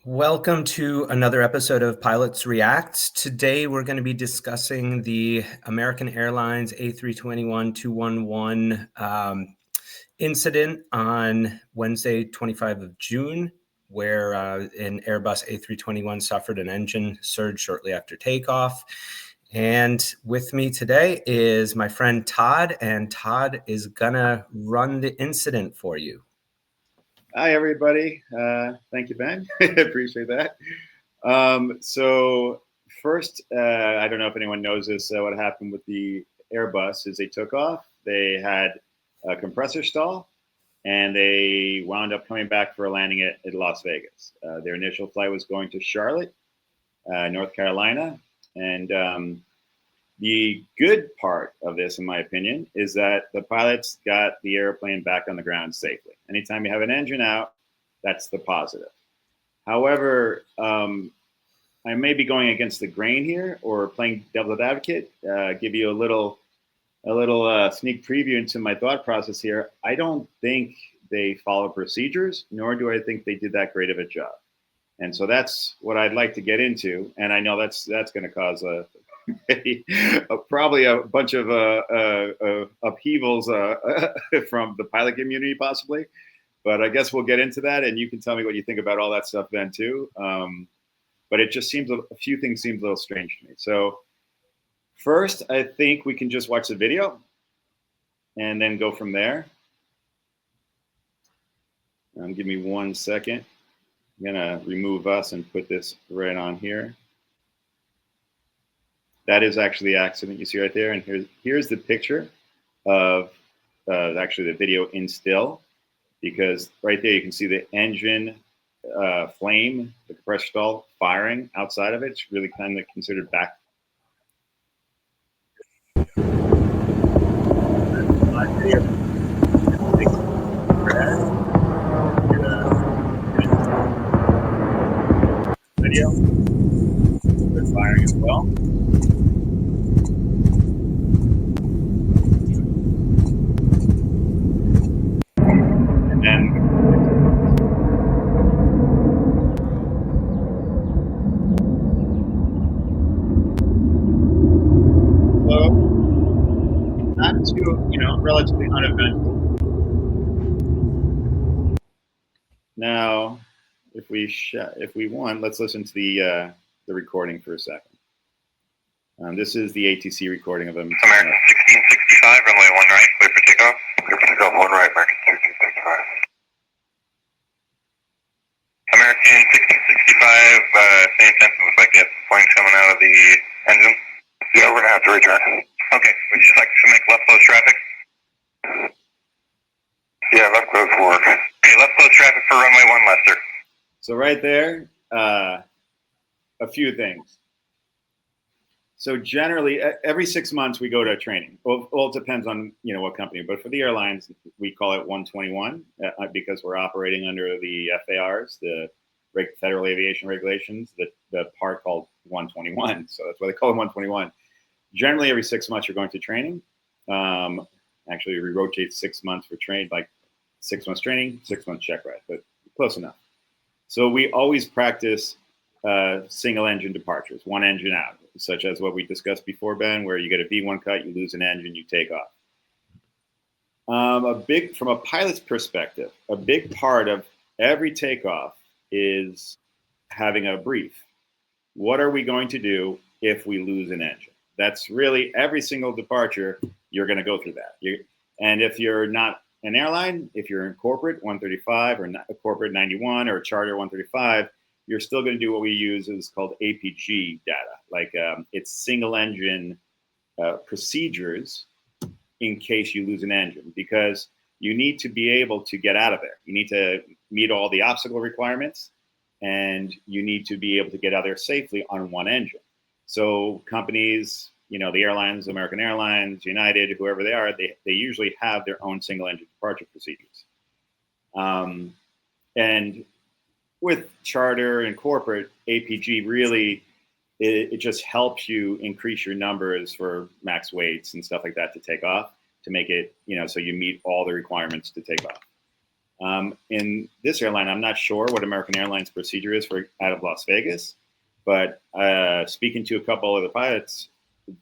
Welcome to another episode of Pilots React. Today we're going to be discussing the American Airlines A321-211 incident on Wednesday, 25 of June, where an Airbus A321 suffered an engine surge shortly after takeoff. And with me today is my friend Todd, and Todd is going to run the incident for you. Hi, everybody. Thank you, Ben. I appreciate that. So first, I don't know if anyone knows this, what happened with the Airbus is they took off. They had a compressor stall, and they wound up coming back for a landing at Las Vegas. Their initial flight was going to Charlotte, North Carolina. And the good part of this, in my opinion, is that the pilots got the airplane back on the ground safely. Anytime you have an engine out, that's the positive. However, I may be going against the grain here or playing devil's advocate, give you a little sneak preview into my thought process here. I don't think they follow procedures, nor do I think they did that great of a job. And so that's what I'd like to get into. And I know that's going to cause probably a bunch of upheavals from the pilot community, possibly. But I guess we'll get into that, and you can tell me what you think about all that stuff then too. But it just seems a few things seem a little strange to me. So first, I think we can just watch the video and then go from there. Give me 1 second. I'm gonna remove us and put this right on here. That is actually the accident you see right there. And here's the picture of actually the video in still, because right there you can see the engine flame, the compressor stall firing outside of it. It's really kind of considered back. Video. They're firing as well. And then so not too, relatively uneventful. Now, if we want, let's listen to the recording for a second. This is the ATC recording of them. American 1665, runway 1 right, clear for takeoff. Clear for takeoff, 1 right, American 1665. American 1665, same time, looks like you have flames coming out of the engine. Yeah, we're going to have to return. Okay, would you like to make left close traffic? Yeah, left close for work. Okay, left close traffic for runway 1 left, sir. So right there, a few things. So generally, every 6 months we go to a training. Well, it depends on what company, but for the airlines, we call it 121 because we're operating under the FARs, the Federal Aviation Regulations, the part called 121. So that's why they call it 121. Generally, every 6 months you're going to training. Actually, we rotate 6 months for training, like 6 months training, 6 months check ride, but close enough. So we always practice single engine departures, one engine out, such as what we discussed before, Ben, where you get a V1 cut, you lose an engine, you take off. From a pilot's perspective, a big part of every takeoff is having a brief. What are we going to do if we lose an engine? That's really every single departure, you're going to go through that. And if you're not an airline, if you're in corporate 135 or a corporate 91 or charter 135, you're still going to do what we use is called APG data. Like it's single engine procedures in case you lose an engine, because you need to be able to get out of there. You need to meet all the obstacle requirements, and you need to be able to get out there safely on one engine. So companies, the airlines, American Airlines, United, whoever they are, they usually have their own single engine departure procedures. And with charter and corporate, APG really, it just helps you increase your numbers for max weights and stuff like that to take off, to make it, so you meet all the requirements to take off. In this airline, I'm not sure what American Airlines procedure is for out of Las Vegas, but speaking to a couple other pilots,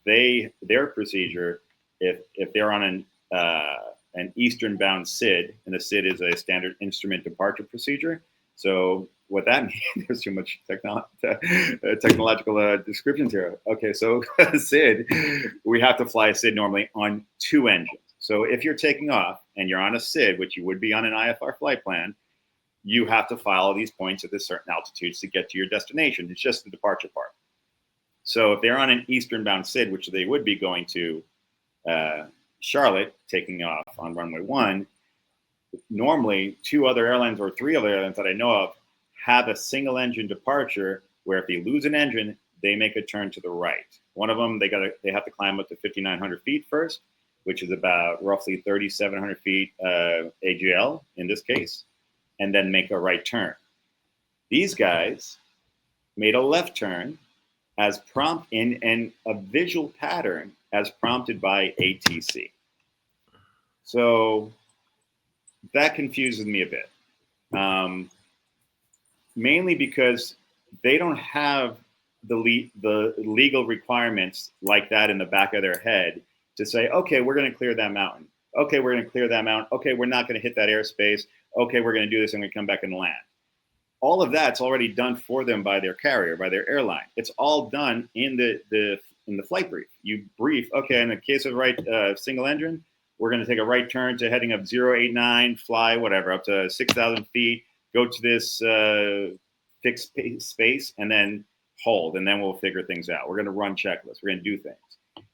their procedure, if they're on an eastern bound SID, and the SID is a standard instrument departure procedure. So what that means, there's too much technological descriptions here. Okay, so SID, we have to fly a SID normally on 2 engines. So if you're taking off and you're on a SID, which you would be on an IFR flight plan, you have to follow these points at this certain altitudes to get to your destination. It's just the departure part. So if they're on an eastern bound SID, which they would be going to Charlotte, taking off on runway 1, normally 2 other airlines or 3 other airlines that I know of have a single engine departure where if they lose an engine, they make a turn to the right. One of them, they have to climb up to 5,900 feet first, which is about roughly 3,700 feet AGL in this case, and then make a right turn. These guys made a left turn as prompt in a visual pattern as prompted by ATC. So that confuses me a bit, mainly because they don't have the legal requirements like that in the back of their head to say, okay, we're going to clear that mountain. Okay, we're going to clear that mountain. Okay, we're not going to hit that airspace. Okay, we're going to do this and we come back and land. All of that's already done for them by their carrier, by their airline. It's all done in the flight brief. You brief, okay, in the case of single engine, we're going to take a right turn to heading up 089, fly whatever, up to 6,000 feet, go to this fixed space, and then hold, and then we'll figure things out. We're going to run checklists. We're going to do things.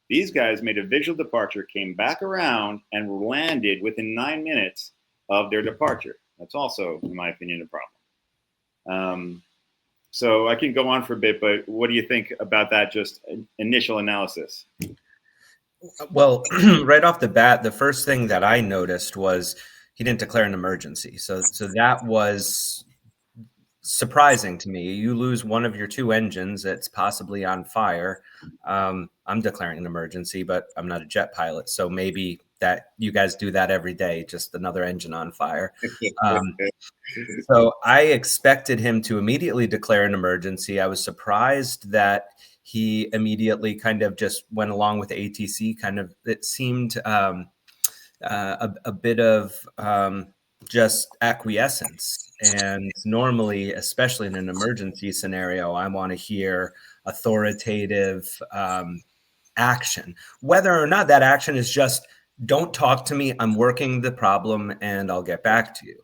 These guys made a visual departure, came back around, and landed within 9 minutes of their departure. That's also, in my opinion, a problem. So I can go on for a bit, but what do you think about that just initial analysis? Well, right off the bat, the first thing that I noticed was he didn't declare an emergency. So that was surprising to me. You lose one of your 2 engines, it's possibly on fire. I'm declaring an emergency, but I'm not a jet pilot. So maybe that you guys do that every day, just another engine on fire. So I expected him to immediately declare an emergency. I was surprised that he immediately kind of just went along with ATC. Kind of, it seemed a bit of just acquiescence. And normally, especially in an emergency scenario, I want to hear authoritative action. Whether or not that action is just, don't talk to me, I'm working the problem and I'll get back to you.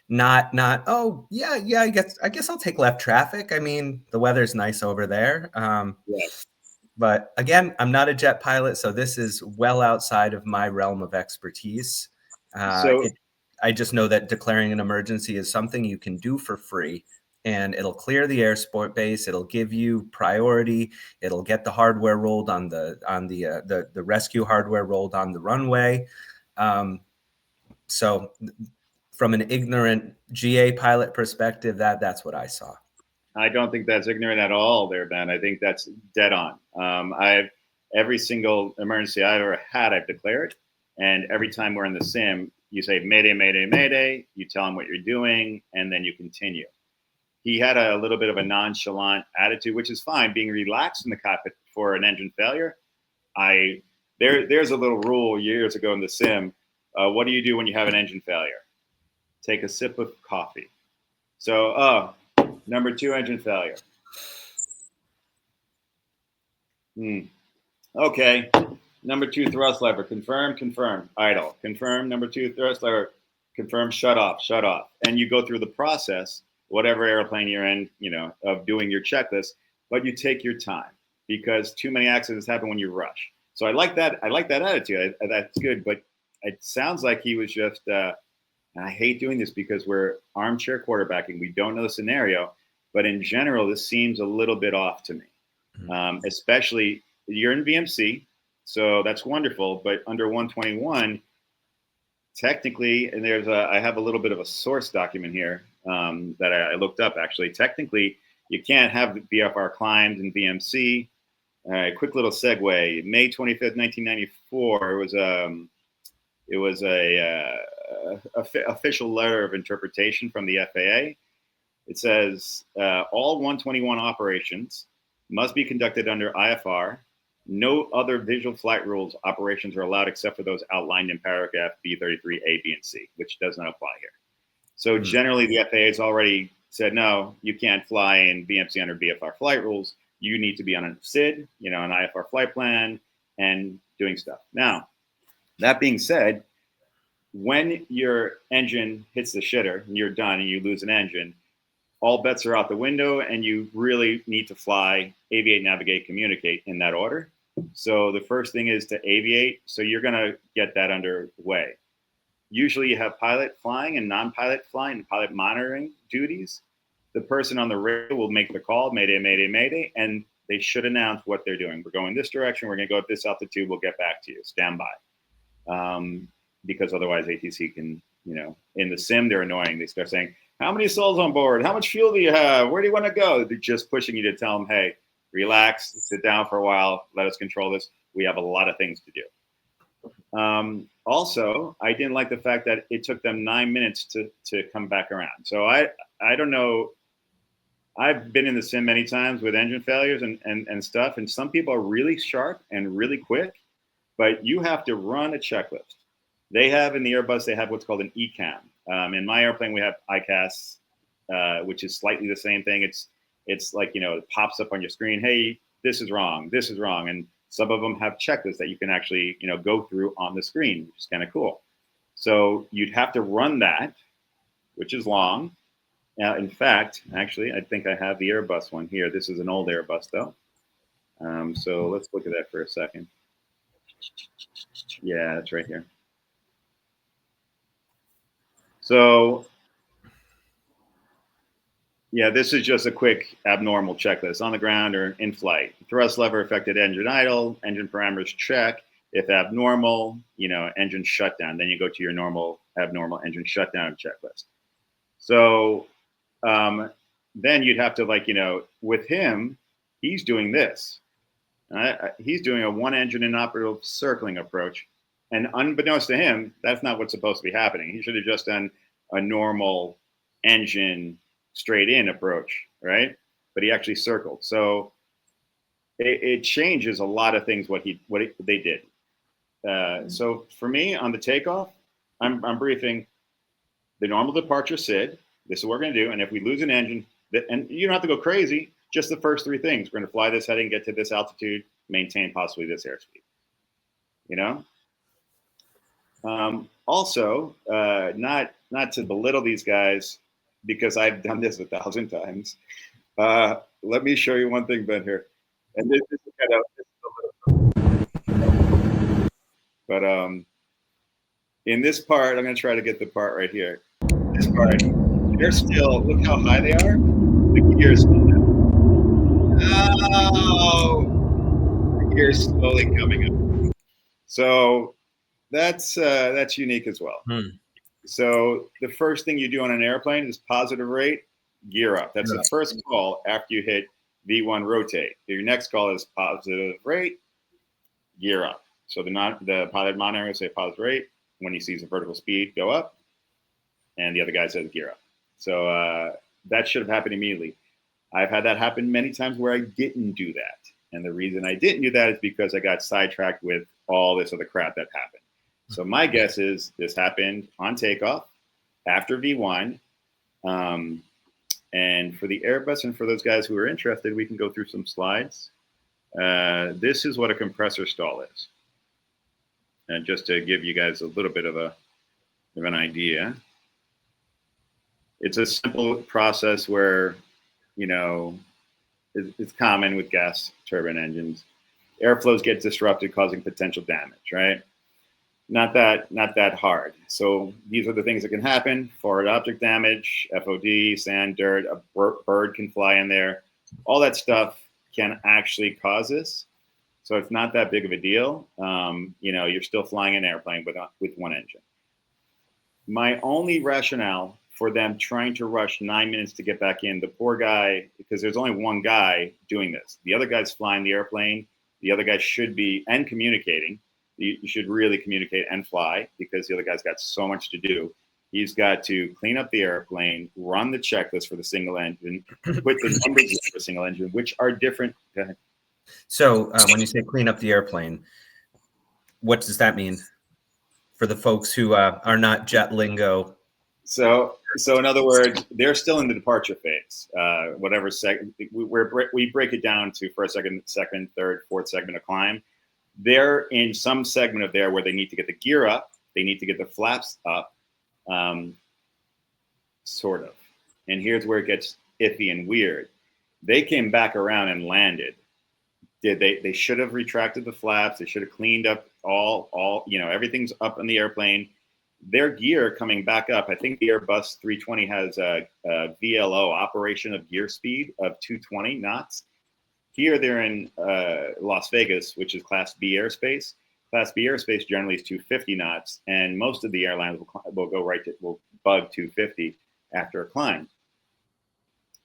Not, oh yeah, I guess I'll take left traffic. I mean, the weather's nice over there. Yes. But again, I'm not a jet pilot, so this is well outside of my realm of expertise. I just know that declaring an emergency is something you can do for free, and it'll clear the airspace base. It'll give you priority. It'll get the hardware rolled on the rescue hardware rolled on the runway. So from an ignorant GA pilot perspective, that's what I saw. I don't think that's ignorant at all there, Ben. I think that's dead on. Every single emergency I've ever had, I've declared. And every time we're in the sim, you say, Mayday, Mayday, Mayday. You tell him what you're doing, and then you continue. He had a little bit of a nonchalant attitude, which is fine, being relaxed in the cockpit for an engine failure. There's a little rule years ago in the sim. What do you do when you have an engine failure? Take a sip of coffee. So, number 2 engine failure. Okay. Number 2 thrust lever. Confirm. Idle. Confirm. Number 2 thrust lever. Confirm. Shut off. And you go through the process, whatever airplane you're in, of doing your checklist, but you take your time because too many accidents happen when you rush. So I like that. I like that attitude. That's good. But it sounds like he was just, and I hate doing this because we're armchair quarterbacking. We don't know the scenario, but in general, this seems a little bit off to me. Especially you're in VMC, so that's wonderful. But under 121, technically, and I have a little bit of a source document here that I looked up. Actually, technically, you can't have VFR climbs in VMC. Quick little segue. May 25th, 1994. It was a official letter of interpretation from the FAA. It says all 121 operations must be conducted under IFR. No other visual flight rules operations are allowed except for those outlined in paragraph B33A, B, and C, which does not apply here. So generally, the FAA has already said, no, you can't fly in BMC under VFR flight rules. You need to be on a SID, an IFR flight plan, and doing stuff. Now, that being said, when your engine hits the shitter and you're done and you lose an engine, all bets are out the window, and you really need to fly, aviate, navigate, communicate in that order. So the first thing is to aviate. So you're going to get that underway. Usually you have pilot flying and non-pilot flying and pilot monitoring duties. The person on the radio will make the call, mayday, mayday, mayday, and they should announce what they're doing. We're going this direction. We're going to go at this altitude. We'll get back to you. Stand by. Because otherwise ATC can, in the sim, they're annoying. They start saying, how many souls on board? How much fuel do you have? Where do you want to go? They're just pushing you to tell them, hey, relax, sit down for a while. Let us control this. We have a lot of things to do. Also, I didn't like the fact that it took them 9 minutes to come back around. So I don't know. I've been in the sim many times with engine failures and stuff. And some people are really sharp and really quick, but you have to run a checklist. They have in the Airbus, they have what's called an ECAM. In my airplane, we have ICAS, which is slightly the same thing. It's like, it pops up on your screen. Hey, this is wrong. This is wrong. And some of them have checklists that you can actually, go through on the screen, which is kind of cool. So you'd have to run that, which is long. Now, in fact, actually, I think I have the Airbus one here. This is an old Airbus, though. So let's look at that for a second. Yeah, that's right here. So, yeah, this is just a quick abnormal checklist on the ground or in flight. Thrust lever affected engine idle, engine parameters check. If abnormal, engine shutdown. Then you go to your normal abnormal engine shutdown checklist. So then you'd have to with him, he's doing this. He's doing a one engine inoperative circling approach. And unbeknownst to him, that's not what's supposed to be happening. He should have just done a normal engine straight in approach, right? But he actually circled. So it changes a lot of things what they did. So for me on the takeoff, I'm briefing the normal departure SID. This is what we're going to do. And if we lose an engine, and you don't have to go crazy, just the first three things. We're going to fly this heading, get to this altitude, maintain possibly this airspeed. Also, not to belittle these guys, because I've done this 1,000 times. Let me show you one thing, Ben, here. And this is kind of, but in this part, I'm going to try to get the part right here. This part, they're still, look how high they are. The gears. Oh, the gears slowly coming up. So that's unique as well. So the first thing you do on an airplane is positive rate, gear up. That's the first call after you hit V1 rotate. Your next call is positive rate, gear up. So the pilot monitor will say positive rate. When he sees the vertical speed go up, and the other guy says gear up. So that should have happened immediately. I've had that happen many times where I didn't do that. And the reason I didn't do that is because I got sidetracked with all this other crap that happened. So my guess is this happened on takeoff after V1. And for the Airbus and for those guys who are interested, we can go through some slides. This is what a compressor stall is. And just to give you guys a little bit of an idea, it's a simple process where, it's common with gas turbine engines. Airflows get disrupted, causing potential damage, right? Not that hard. So these are the things that can happen: forward object damage, FOD, sand, dirt, a bird can fly in there. All that stuff can actually cause this. So it's not that big of a deal. You're still flying an airplane with one engine. My only rationale for them trying to rush 9 minutes to get back in, the poor guy, because there's only one guy doing this. The other guy's flying the airplane. The other guy should be, and communicating. you should really communicate and fly, because the other guy's got so much to do. He's got to clean up the airplane, run the checklist for the single engine, put the numbers in for the single engine, which are different. Go ahead. So when you say clean up the airplane, what does that mean for the folks who are not jet lingo? So in other words, they're still in the departure phase. Whatever second we break it down to first, second, third, fourth segment of climb. They're in some segment of there where they need to get the gear up, they need to get the flaps up, sort of. And here's where it gets iffy and weird. They came back around and landed. They should have retracted the flaps. They should have cleaned up all everything's up in the airplane. Their gear coming back up. I think the Airbus 320 has a VLO, operation of gear speed, of 220 knots. Here they're in Las Vegas, which is Class B airspace. Class B airspace generally is 250 knots, and most of the airlines will bug 250 after a climb.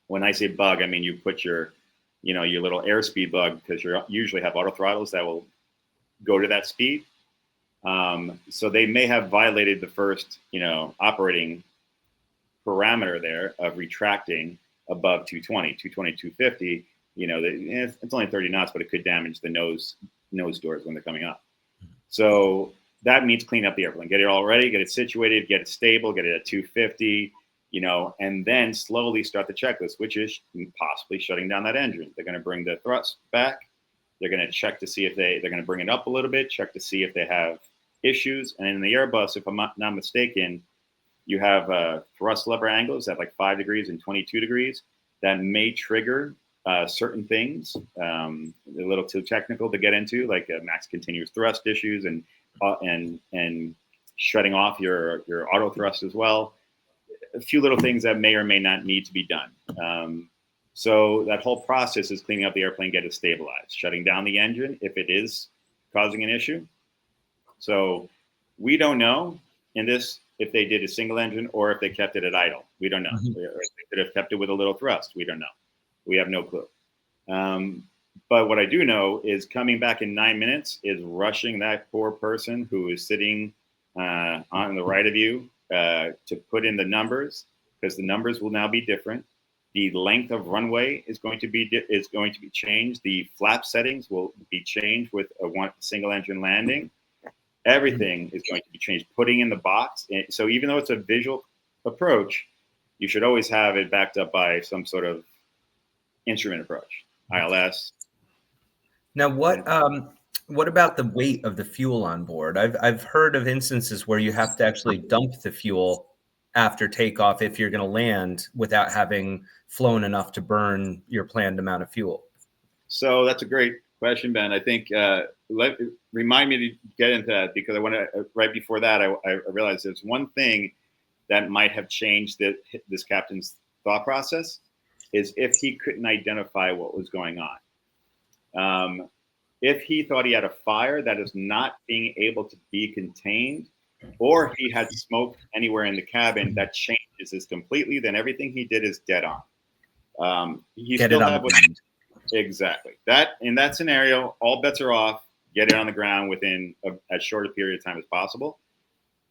When I say bug, I mean you put your little airspeed bug, because you usually have auto throttles that will go to that speed. So they may have violated the first, operating parameter there of retracting above 250. It's only 30 knots, but it could damage the nose doors when they're coming up. So that means clean up the airplane, get it all ready, get it situated, get it stable, get it at 250, and then slowly start the checklist, which is possibly shutting down that engine. They're going to bring the thrust back. They're going to check to see if they're going to bring it up a little bit, check to see if they have issues. And in the Airbus, if I'm not mistaken, you have thrust lever angles at like 5 degrees and 22 degrees that may trigger certain things. A little too technical to get into, like max continuous thrust issues and shutting off your auto thrust as well. A few little things that may or may not need to be done. So that whole process is cleaning up the airplane, get it stabilized, shutting down the engine if it is causing an issue. So we don't know in this if they did a single engine or if they kept it at idle. We don't know. Or they could have kept it with a little thrust. We don't know. We have no clue. But what I do know is coming back in 9 minutes is rushing that poor person who is sitting on the right of you to put in the numbers, because the numbers will now be different. The length of runway is going to be changed. The flap settings will be changed with a single engine landing. Everything is going to be changed. Putting in the box. So even though it's a visual approach, you should always have it backed up by some sort of instrument approach, ILS. Now, what about the weight of the fuel on board? I've heard of instances where you have to actually dump the fuel after takeoff if you're going to land without having flown enough to burn your planned amount of fuel. So that's a great question, Ben. I think remind me to get into that, because I want to. Right before that, I realized there's one thing that might have changed this captain's thought process, is if he couldn't identify what was going on. If he thought he had a fire that is not being able to be contained, or he had smoke anywhere in the cabin that changes this completely, then everything he did is dead on. Exactly. That in that scenario, all bets are off. Get it on the ground within as short a period of time as possible.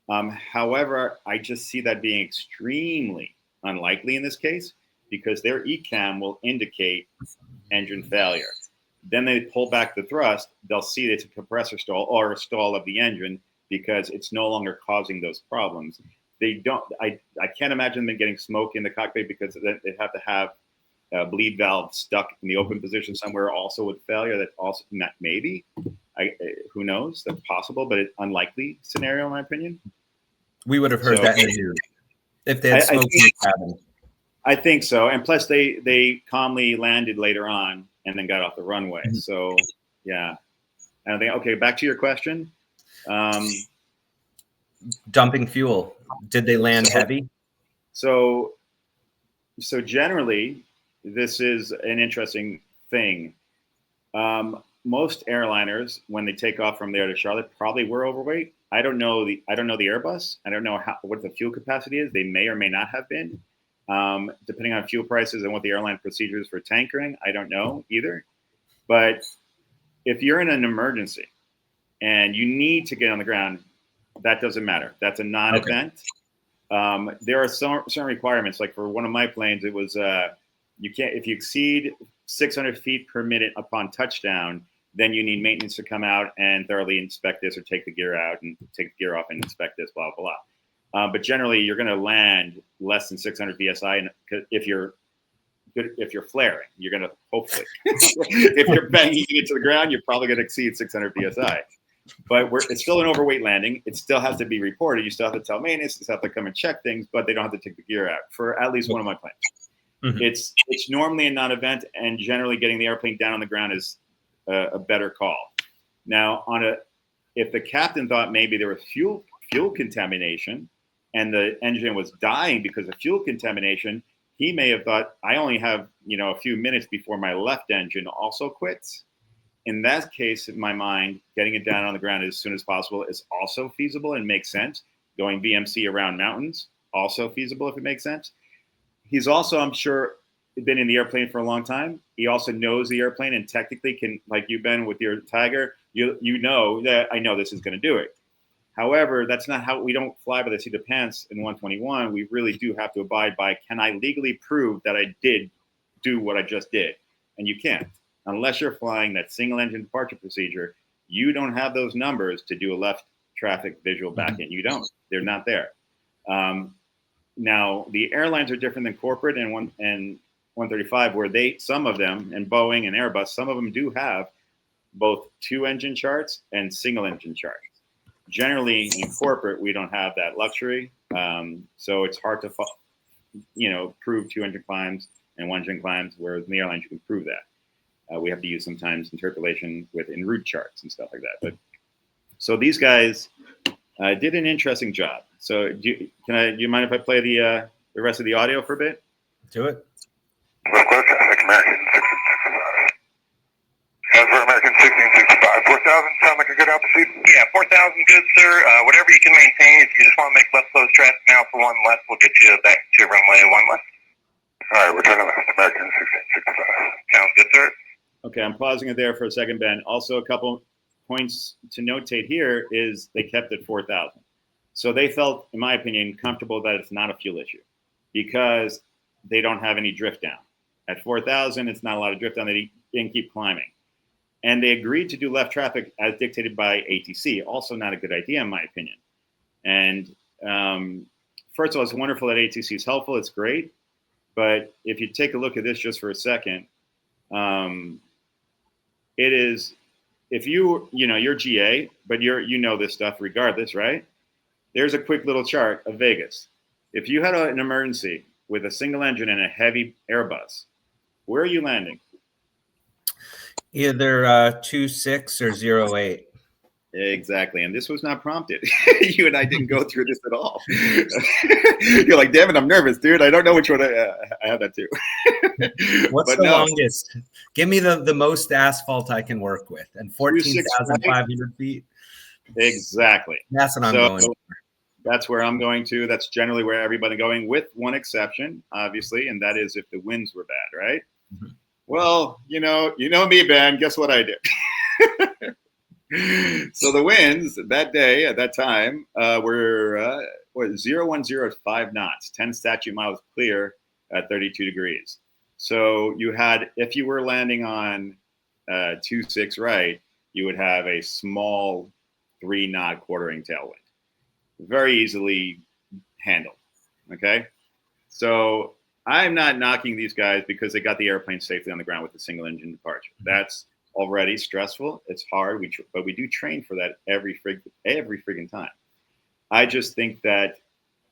However, I just see that being extremely unlikely in this case, because their ECAM will indicate engine failure. Then they pull back the thrust. They'll see it's a compressor stall or a stall of the engine, because it's no longer causing those problems. They don't. I can't imagine them getting smoke in the cockpit, because they have to have a bleed valve stuck in the open position somewhere, also with failure. That's also not maybe. Who knows? That's possible, but it's unlikely scenario in my opinion. We would have heard that in the news if they had smoke in the cabin. I think so. And plus, they calmly landed later on and then got off the runway. Mm-hmm. So yeah. And I think, okay, back to your question. Dumping fuel. Did they land heavy? So generally, this is an interesting thing. Most airliners, when they take off from there to Charlotte, probably were overweight. I don't know the Airbus. I don't know what the fuel capacity is. They may or may not have been, depending on fuel prices and what the airline procedures for tankering. I don't know either. But if you're in an emergency and you need to get on the ground, that doesn't matter. That's a non-event. There are certain requirements. Like for one of my planes, it was you can't, if you exceed 600 feet per minute upon touchdown, then you need maintenance to come out and thoroughly inspect this or take the gear out and take the gear off and inspect this, blah, blah, blah. But generally, you're going to land less than 600 PSI. And if you're flaring, you're going to hopefully, if you're banging it to the ground, you're probably going to exceed 600 PSI. But it's still an overweight landing. It still has to be reported. You still have to tell maintenance. You still have to come and check things, but they don't have to take the gear out for at least one of my planes. Mm-hmm. It's normally a non-event, and generally getting the airplane down on the ground is a better call. Now, if the captain thought maybe there was fuel contamination and the engine was dying because of fuel contamination, he may have thought, I only have a few minutes before my left engine also quits. In that case, in my mind, getting it down on the ground as soon as possible is also feasible and makes sense. Going VMC around mountains, also feasible if it makes sense. He's also, I'm sure, been in the airplane for a long time. He also knows the airplane and technically can, like you've been with your Tiger, you know that I know this is going to do it. However, that's not how we don't fly by the seat of the pants in 121. We really do have to abide by, can I legally prove that I did do what I just did? And you can't. Unless you're flying that single engine departure procedure, you don't have those numbers to do a left traffic visual back in. You don't. They're not there. Now, the airlines are different than corporate and 135, where some of them, and Boeing and Airbus, some of them do have both two engine charts and single engine charts. Generally, in corporate, we don't have that luxury. So it's hard to prove two engine climbs and one engine climbs, whereas in the airlines, you can prove that. We have to use sometimes interpolation with en route charts and stuff like that. But so these guys did an interesting job. So do you mind if I play the rest of the audio for a bit? Do it. Real quick, American 1665. As for American 1665, 4,000 sound like a good altitude? Yeah, 4,000 good, sir. Whatever you can maintain. If you just want to make left close traffic now for one left, we'll get you back to runway one left. All right, we're turning left, American 1665. Sounds good, sir. Okay, I'm pausing it there for a second, Ben. Also, a couple points to notate here is they kept it 4,000. So they felt, in my opinion, comfortable that it's not a fuel issue because they don't have any drift down. At 4,000, it's not a lot of drift down. They didn't keep climbing. And they agreed to do left traffic as dictated by ATC. Also not a good idea, in my opinion. And first of all, it's wonderful that ATC is helpful. It's great. But if you take a look at this just for a second, it is, if you're GA, but you know this stuff regardless, right? There's a quick little chart of Vegas. If you had an emergency with a single engine and a heavy Airbus, where are you landing? Either 26 or 08. Exactly. And this was not prompted. You and I didn't go through this at all. You're like, damn it, I'm nervous, dude. I don't know which one I have that too. What's the longest? Give me the most asphalt I can work with. And 14,500 feet. Exactly. That's what I'm going for. That's where I'm going to. That's generally where everybody's going, with one exception, obviously, and that is if the winds were bad, right? Mm-hmm. Well, you know me, Ben. Guess what I did? So the winds that day, at that time, were 010 at 5 knots, 10 statute miles clear at 32 degrees. So you had, if you were landing on 26 right, you would have a small 3-knot quartering tailwind. Very easily handled. Okay. So I'm not knocking these guys because they got the airplane safely on the ground with a single engine departure. That's already stressful. It's hard. But we do train for that every friggin' time. I just think that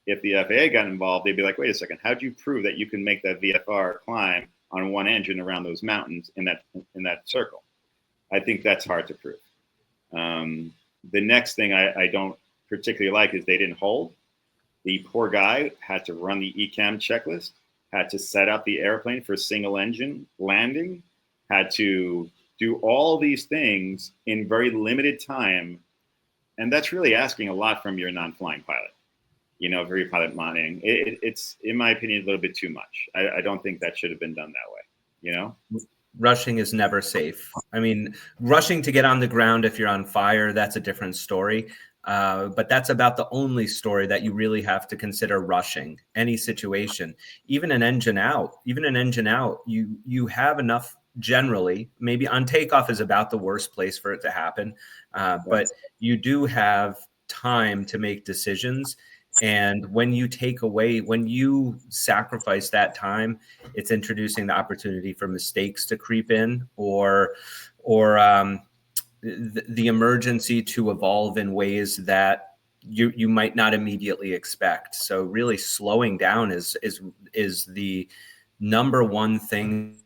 if the FAA got involved, they'd be like, wait a second, how'd you prove that you can make that VFR climb on one engine around those mountains in that circle? I think that's hard to prove. The next thing I don't particularly like is they didn't hold. The poor guy had to run the ECAM checklist, had to set up the airplane for single engine landing, had to do all these things in very limited time. And that's really asking a lot from your non-flying pilot, very pilot monitoring. It's, in my opinion, a little bit too much. I don't think that should have been done that way, Rushing is never safe. I mean, rushing to get on the ground if you're on fire, that's a different story. But that's about the only story that you really have to consider rushing any situation. Even an engine out, you have enough generally. Maybe on takeoff is about the worst place for it to happen. But you do have time to make decisions. And when you sacrifice that time, it's introducing the opportunity for mistakes to creep in, or the emergency to evolve in ways that you might not immediately expect. So really slowing down is the number one thing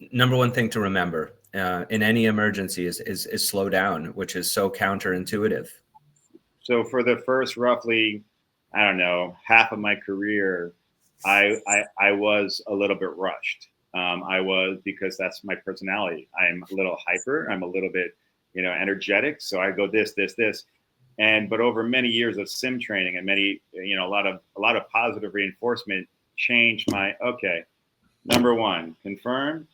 to remember in any emergency is slow down, which is so counterintuitive. So for the first roughly, I don't know, half of my career, I was a little bit rushed. I was, because that's my personality. I'm a little hyper. I'm a little bit, energetic. So I go this, but over many years of sim training and a lot of positive reinforcement changed my, okay, number one, confirm,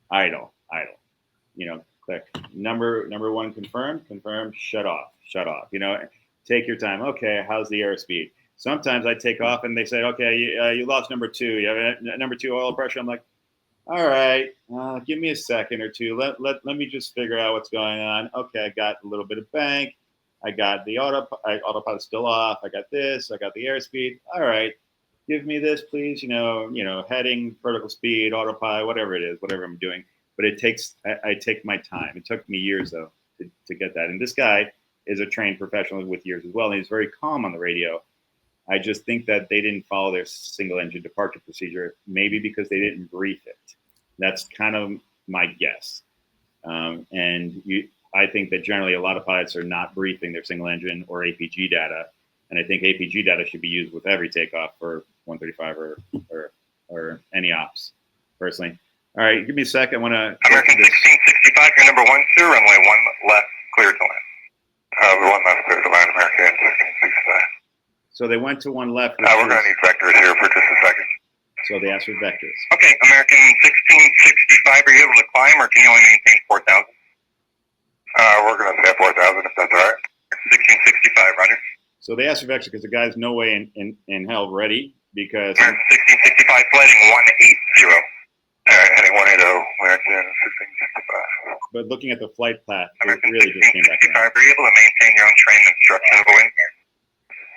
idle, click. Number one, confirm, shut off. Take your time. Okay, how's the airspeed? Sometimes I take off and they say, okay, you lost number two. You have number two oil pressure. I'm like, all right, give me a second or two. Let me just figure out what's going on. Okay, I got a little bit of bank. I got the autopilot still off. I got this. I got the airspeed. All right, give me this, please. Heading, vertical speed, autopilot, whatever it is, whatever I'm doing. But I take my time. It took me years though to get that. And this guy is a trained professional with years as well, and he's very calm on the radio. I just think that they didn't follow their single engine departure procedure, maybe because they didn't brief it. That's kind of my guess. I think that generally a lot of pilots are not briefing their single engine or APG data. And I think APG data should be used with every takeoff for 135 or any ops, personally. All right, give me a sec. I want to... American 1665, you're number one, sir. Runway 1 left, clear to land. 1 left, clear to land, American 1665. So they went to 1 left. We're going to need vectors here for just a second. So they asked for vectors. Okay, American 1665, are you able to climb, or can you only maintain 4,000? We're going to say 4,000 if that's all right. 1665, roger. So they asked for vectors because the guy's no way in hell ready, because... American 1665, flighting 180. All right, heading 180, American 1665. But looking at the flight path, it American really just came back around. are you able to maintain your own train instruction of the wind?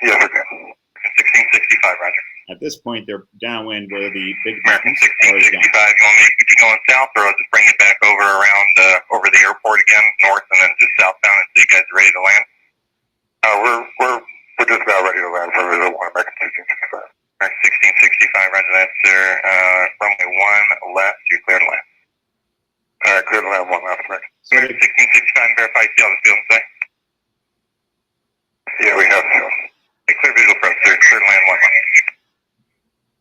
Yes, we can. 1665, roger. At this point, they're downwind where the big American mountains are 1665, you want me to keep you going south, or I'll just bring it back over around over the airport again, north, and then just southbound until you guys are ready to land? We're just about ready to land for the one American 1665. American 1665, roger that, sir. Runway 1 left, you're clear to land. All right, clear to land, 1 left, American. So American 1665, verify you see all the field today? Yeah, we have field. Clear visual approach, sir. Clear to land 1 left.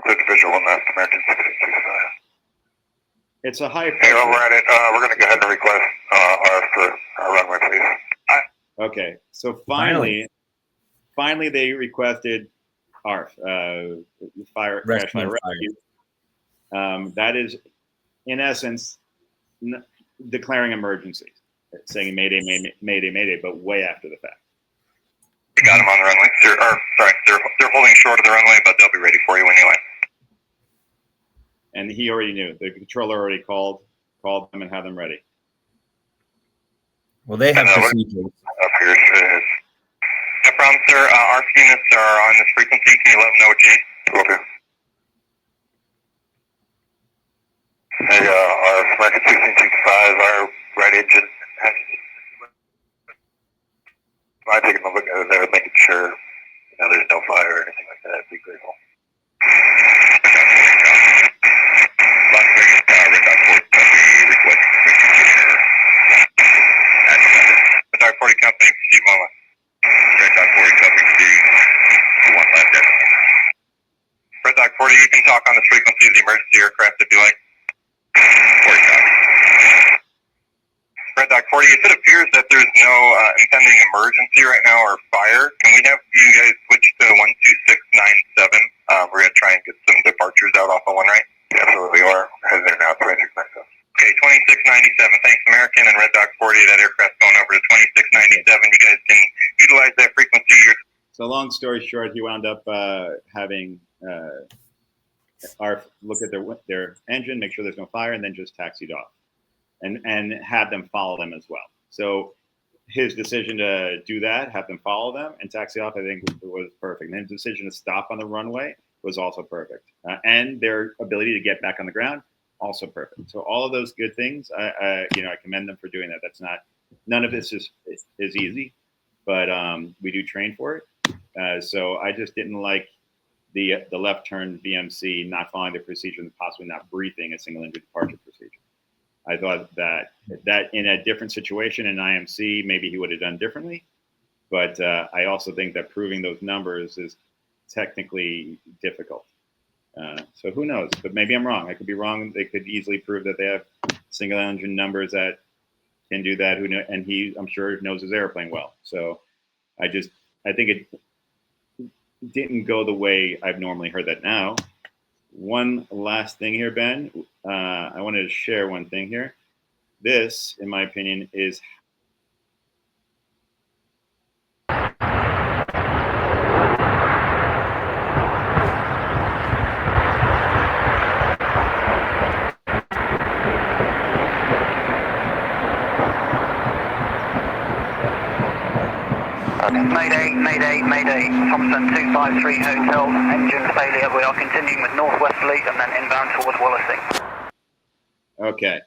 Clear to visual 1 left, American 1665. It's a high pressure. Hey, well, we're at it. We're going to go ahead and request RF for our runway, please. Okay, so finally they requested ARF, crash fire rescue. That is, in essence, declaring emergency, saying mayday, mayday, mayday, but way after the fact. We got them on the runway. They're holding short of the runway, but they'll be ready for you when you land. And he already knew. The controller already called them and had them ready. Well, they have procedures. Up here, sir. No problem, sir. Our units are on this frequency. Can you let them know what you need? Will do. Hey, our American 1665, our right engine. I'm taking a look at it there, making sure there's no fire or anything like that. I'd be grateful. Red Dog 40 Company, proceed 1 left. Red Dog 40 Company, proceed 1 left. Red Dog 40, you can talk on the frequency of the emergency aircraft if you like. 40 Company. Red Dog 40, if it appears that there's no impending emergency right now or fire, can we have you guys switch to 12697? We're going to try and get some departures out off of 1 right. Yeah, Thanks, American, and Red Dog 40. That aircraft going over to 2697. You guys can utilize that frequency. So long story short, he wound up having our look at their engine, make sure there's no fire, and then just taxied off, and have them follow them as well. So his decision to do that, have them follow them and taxi off, I think was perfect. And his decision to stop on the runway was also perfect. And their ability to get back on the ground, also perfect. So all of those good things, I commend them for doing that. That's none of this is easy, but we do train for it. So I just didn't like the left turn VMC not following the procedure and possibly not briefing a single engine departure procedure. I thought that in a different situation in IMC, maybe he would have done differently. But I also think that proving those numbers is technically difficult. So who knows? But maybe I'm wrong. I could be wrong. They could easily prove that they have single engine numbers that can do that. Who know? And I'm sure knows his airplane well. So I think it didn't go the way I've normally heard that. Now, one last thing here, Ben. I wanted to share one thing here. This, in my opinion, is Mayday, Thompson 253 Hotel, engine failure. We are continuing with northwesterly and then inbound towards Wallasey. Okay,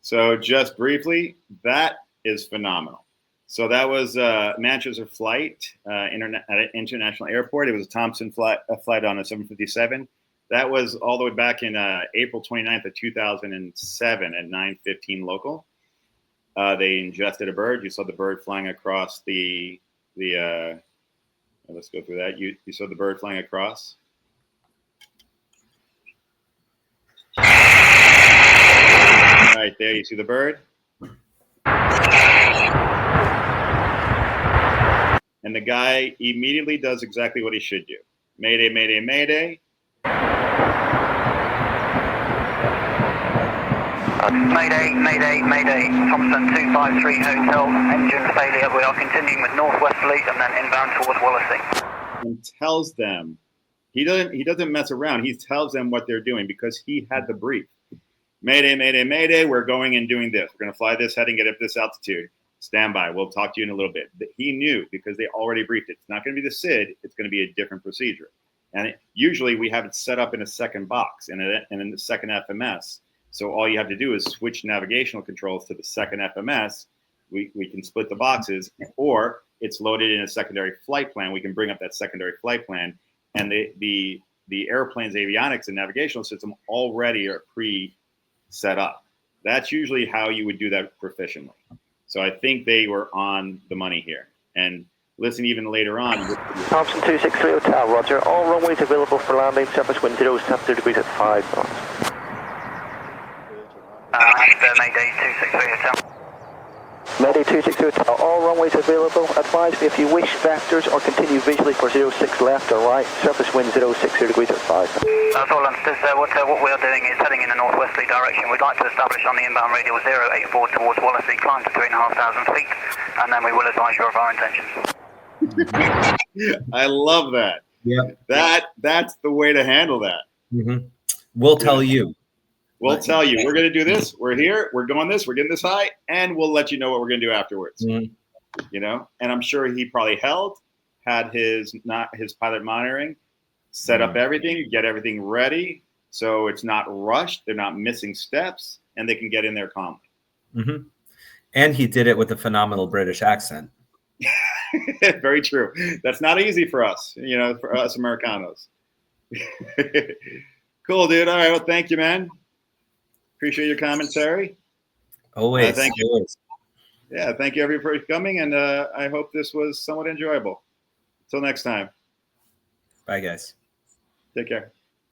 so just briefly, that is phenomenal. So that was Manchester Flight at an international airport. It was a Thompson flight on a 757. That was all the way back in April 29th of 2007 at 9:15 local. They ingested a bird. You saw the bird flying across the let's go through that. You saw the bird flying across. Right there, you see the bird. And the guy immediately does exactly what he should do. Mayday, mayday, mayday. Mayday, Thompson 253 Hotel, engine failure. We are continuing with northwesterly and then inbound towards Wallasey. And tells them, he doesn't mess around. He tells them what they're doing because he had the brief. Mayday, mayday, mayday. We're going and doing this. We're going to fly this heading, get up this altitude. Stand by. We'll talk to you in a little bit. He knew because they already briefed it. It's not going to be the SID. It's going to be a different procedure. And usually we have it set up in a second box and in the second FMS. So all you have to do is switch navigational controls to the second FMS. We can split the boxes, or it's loaded in a secondary flight plan. We can bring up that secondary flight plan, and the airplane's avionics and navigational system already are pre-set up. That's usually how you would do that proficiently. So I think they were on the money here. And listen, even later on. Thompson 263 Hotel, roger. All runways available for landing. Surface wind 070 degrees at 5 knots. Mayday 263 Hotel. Mayday 263 Hotel. All runways available. Advise me if you wish vectors or continue visually for 06 left or right. Surface wind 060 degrees at 5. That's all understood, sir. What we are doing is heading in a northwesterly direction. We'd like to establish on the inbound radial 084 towards Wallasey, climb to 3,500 feet, and then we will advise you of our intentions. I love that. Yeah. That's the way to handle that. Mm-hmm. We'll tell you. We'll tell you. We're going to do this. We're here. We're doing this. We're getting this high, and we'll let you know what we're going to do afterwards. Mm-hmm. You know, and I'm sure he probably had his pilot monitoring, set up everything, get everything ready, so it's not rushed. They're not missing steps, and they can get in there calmly. Mm-hmm. And he did it with a phenomenal British accent. Very true. That's not easy for us, you know, for us Americanos. Cool, dude. All right. Well, thank you, man. Appreciate your commentary. Always. Thank you. Yeah, thank you everybody for coming, and I hope this was somewhat enjoyable. Until next time. Bye, guys. Take care.